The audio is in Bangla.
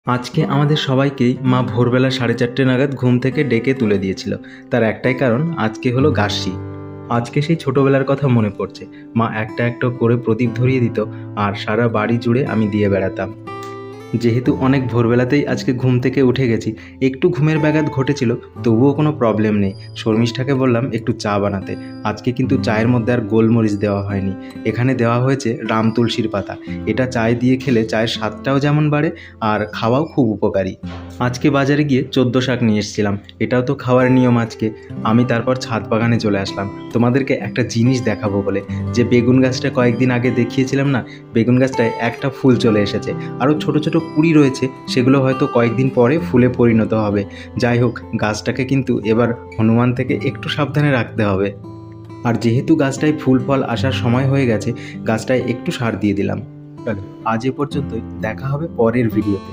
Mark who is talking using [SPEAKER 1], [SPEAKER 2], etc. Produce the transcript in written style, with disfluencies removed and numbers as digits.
[SPEAKER 1] আজকে আমাদের সবাইকেই মা ভোরবেলা 4:30 নাগাদ ঘুম থেকে ডেকে তুলে দিয়েছিল। তার একটাই কারণ, আজকে হলো গাস্যি। আজকে সেই ছোটবেলার কথা মনে পড়ছে। মা একটা একটা করে প্রদীপ ধরিয়ে দিত আর সারা বাড়ি জুড়ে আমি দিয়ে বেড়াতাম। যেহেতু অনেক ভোরবেলাতেই আজকে ঘুম থেকে উঠে গেছি, একটু ঘুমের ব্যাঘাত ঘটেছিল, তবুও কোনো প্রবলেম নেই। শর্মিষ্ঠাকে বললাম একটু চা বানাতে। আজকে কিন্তু চায়ের মধ্যে আর গোলমরিচ দেওয়া হয়নি, এখানে দেওয়া হয়েছে রাম তুলসীর পাতা। এটা চায়ে দিয়ে খেলে চায়ের স্বাদটাও যেমন বাড়ে আর খাওয়াও খুব উপকারী। আজকে বাজারে গিয়ে 14 শাক নিয়ে এসেছিলাম, এটাও তো খাওয়ার নিয়ম আজকে। আমি তারপর ছাদ বাগানে চলে আসলাম তোমাদেরকে একটা জিনিস দেখাবো বলে। যে বেগুন গাছটা কয়েকদিন আগে দেখিয়েছিলাম না, বেগুন গাছটায় একটা ফুল চলে এসেছে, আরও ছোট ছোট কুঁড়ি রয়েছে, সেগুলো হয়তো কয়েকদিন পরে ফুলে পরিণত হবে। যাই হোক, গাছটাকে কিন্তু এবার হনুমান থেকে একটু সাবধানে রাখতে হবে। আর যেহেতু গাছটায় ফুল ফল আসার সময় হয়ে গেছে, গাছটায় একটু সার দিয়ে দিলাম। আজ এ পর্যন্তই, দেখা হবে পরের ভিডিওতে।